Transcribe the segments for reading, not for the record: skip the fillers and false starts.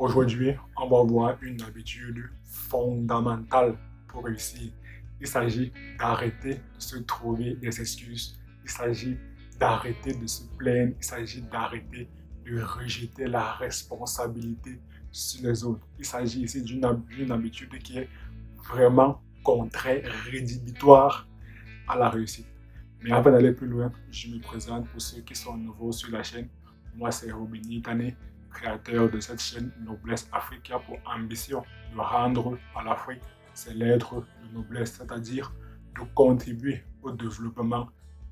Aujourd'hui, on va voir une habitude fondamentale pour réussir. Il s'agit d'arrêter de se trouver des excuses. Il s'agit d'arrêter de se plaindre. Il s'agit d'arrêter de rejeter la responsabilité sur les autres. Il s'agit ici d'une habitude qui est vraiment contraire, rédhibitoire à la réussite. Mais avant d'aller plus loin, je me présente pour ceux qui sont nouveaux sur la chaîne. Moi, c'est Robini Tane, créateur de cette chaîne Noblesse Africa pour ambition de rendre à l'Afrique ses lettres de noblesse, c'est-à-dire de contribuer au développement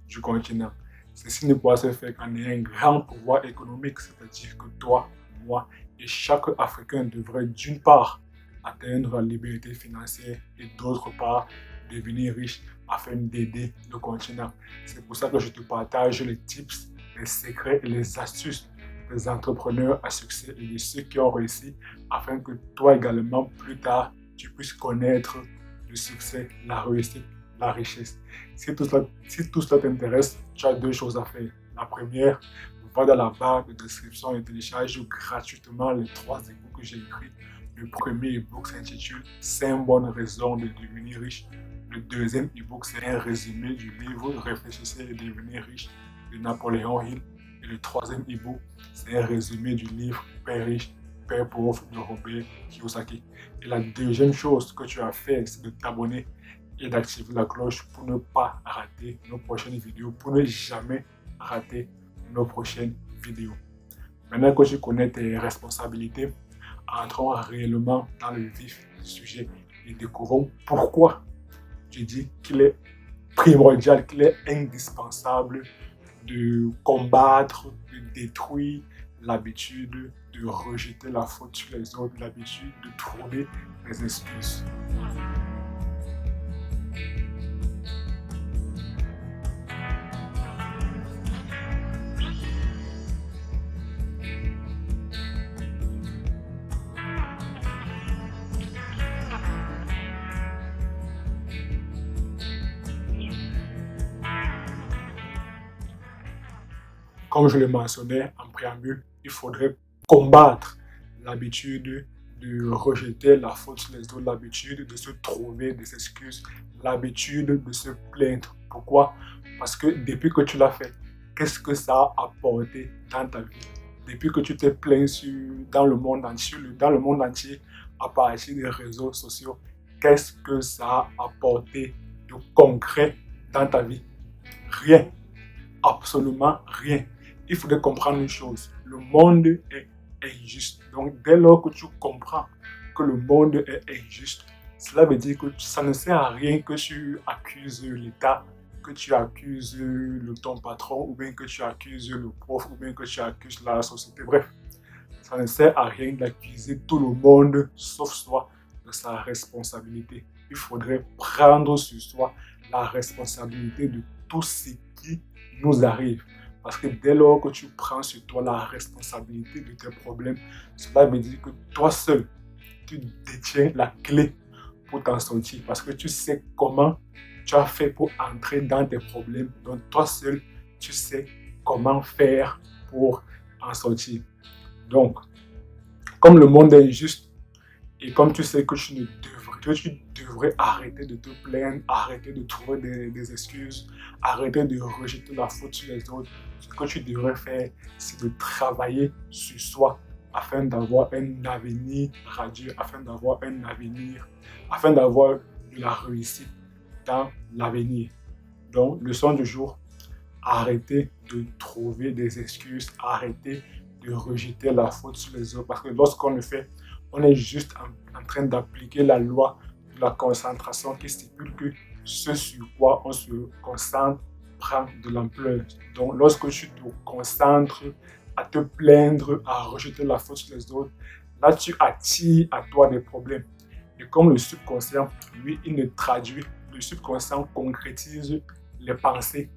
du continent. Ceci ne pourra se faire qu'en ayant un grand pouvoir économique, c'est-à-dire que toi, moi et chaque Africain devrait d'une part atteindre la liberté financière et d'autre part devenir riche afin d'aider le continent. C'est pour ça que je te partage les tips, les secrets et les astuces des entrepreneurs à succès et de ceux qui ont réussi afin que toi également, plus tard, tu puisses connaître le succès, la réussite, la richesse. Si tout cela t'intéresse, tu as deux choses à faire. La première, va dans la barre de description et télécharge gratuitement les 3 e-books que j'ai écrits. Le premier e-book s'intitule 5 bonnes raisons de devenir riche. Le deuxième e-book, c'est un résumé du livre Réfléchissez et devenir riche de Napoléon Hill. Et le troisième e-book, c'est un résumé du livre Père riche, Père pauvre de Robert Kiyosaki. Et la deuxième chose que tu as fait, c'est de t'abonner et d'activer la cloche pour ne pas rater nos prochaines vidéos, pour ne jamais rater nos prochaines vidéos. Maintenant que tu connais tes responsabilités, entrons réellement dans le vif du sujet et découvrons pourquoi je dis qu'il est primordial, qu'il est indispensable de combattre, de détruire l'habitude de rejeter la faute sur les autres, l'habitude de trouver des excuses. Comme je le mentionnais en préambule, il faudrait combattre l'habitude de rejeter la faute sur les autres, l'habitude de se trouver des excuses, l'habitude de se plaindre. Pourquoi? Parce que depuis que tu l'as fait, qu'est-ce que ça a apporté dans ta vie? Depuis que tu t'es plaint dans le monde entier, à partir des réseaux sociaux, qu'est-ce que ça a apporté de concret dans ta vie? Rien, absolument rien. Il faudrait comprendre une chose, le monde est injuste. Donc dès lors que tu comprends que le monde est injuste, cela veut dire que ça ne sert à rien que tu accuses l'État, que tu accuses ton patron, ou bien que tu accuses le prof, ou bien que tu accuses la société. Bref, ça ne sert à rien d'accuser tout le monde, sauf soi, de sa responsabilité. Il faudrait prendre sur soi la responsabilité de tout ce qui nous arrive. Parce que dès lors que tu prends sur toi la responsabilité de tes problèmes, cela veut dire que toi seul, tu détiens la clé pour t'en sortir. Parce que tu sais comment tu as fait pour entrer dans tes problèmes. Donc toi seul, tu sais comment faire pour en sortir. Donc, comme le monde est injuste et comme tu sais que tu devrais arrêter de te plaindre, arrêter de trouver des excuses, arrêter de rejeter la faute sur les autres, ce que tu devrais faire, c'est de travailler sur soi afin d'avoir un avenir radieux, afin d'avoir de la réussite dans l'avenir. Donc, leçon du jour, arrêtez de trouver des excuses, arrêtez de rejeter la faute sur les autres. Parce que lorsqu'on le fait, on est juste en train d'appliquer la loi de la concentration qui stipule que ce sur quoi on se concentre prend de l'ampleur. Donc, lorsque tu te concentres à te plaindre, à rejeter la faute sur les autres, là, tu attires à toi des problèmes. Et comme le subconscient, lui, le subconscient concrétise les pensées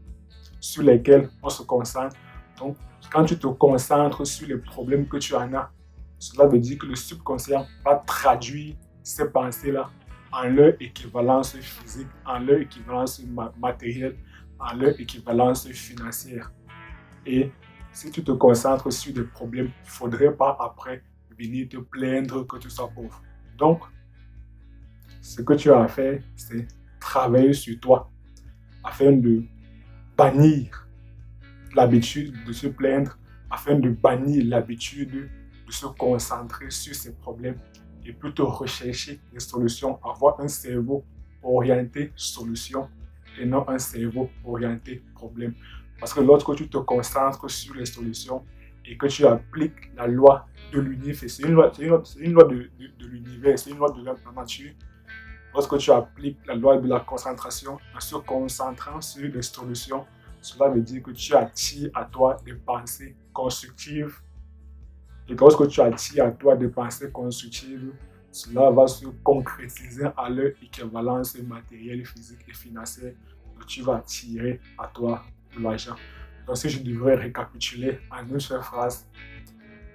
sur lesquelles on se concentre. Donc, quand tu te concentres sur les problèmes que tu en as, cela veut dire que le subconscient va traduire ces pensées-là en leur équivalence physique, en leur équivalence matérielle, en leur équivalence financière. Et si tu te concentres sur des problèmes, il ne faudrait pas après venir te plaindre que tu sois pauvre. Donc, ce que tu as à faire, c'est travailler sur toi afin de bannir l'habitude de se plaindre, afin de bannir l'habitude de se concentrer sur ses problèmes et plutôt rechercher des solutions, avoir un cerveau orienté solution et non un cerveau orienté problème. Parce que lorsque tu te concentres sur les solutions et que tu appliques la loi de l'univers, c'est une loi, de l'univers, c'est une loi de la nature. Lorsque tu appliques la loi de la concentration en se concentrant sur les solutions, cela veut dire que tu attires à toi des pensées constructives. Et lorsque tu attires à toi des pensées constructives, cela va se concrétiser à leur équivalence matérielle, physique et financière. Donc tu vas attirer à toi de l'argent. Donc si je devrais récapituler en une seule phrase,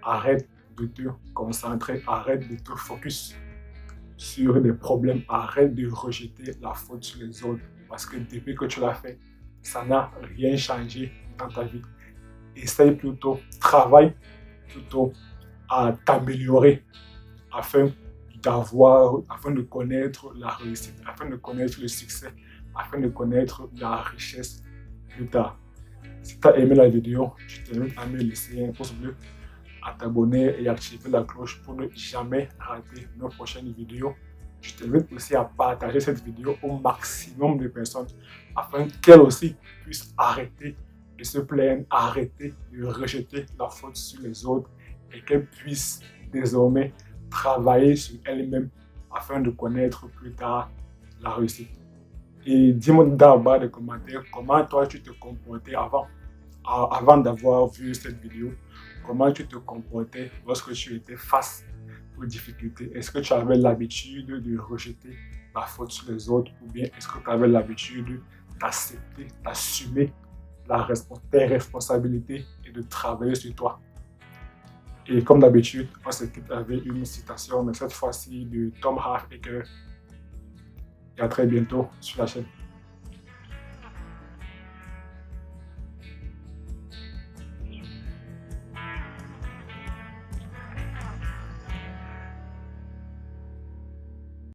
arrête de te concentrer, arrête de te focus sur des problèmes, arrête de rejeter la faute sur les autres. Parce que depuis que tu l'as fait, ça n'a rien changé dans ta vie. Essaye plutôt, travaille plutôt à t'améliorer afin afin de connaître la réussite, afin de connaître le succès, afin de connaître la richesse plus tard. Si tu as aimé la vidéo, je t'invite à me laisser un pouce bleu, à t'abonner et activer la cloche pour ne jamais rater nos prochaines vidéos. Je t'invite aussi à partager cette vidéo au maximum de personnes afin qu'elles aussi puissent arrêter de se plaindre, arrêter de rejeter la faute sur les autres et qu'elles puissent désormais travailler sur elles-mêmes afin de connaître plus tard la réussite. Et dis-moi dans la barre de commentaires comment toi tu te comportais avant d'avoir vu cette vidéo, comment tu te comportais lorsque tu étais face aux difficultés. Est-ce que tu avais l'habitude de rejeter la faute sur les autres ou bien est-ce que tu avais l'habitude d'accepter, d'assumer tes responsabilités et de travailler sur toi? Et comme d'habitude, on se quitte avec une citation, mais cette fois-ci de Tom Half Eker. Et à très bientôt sur la chaîne.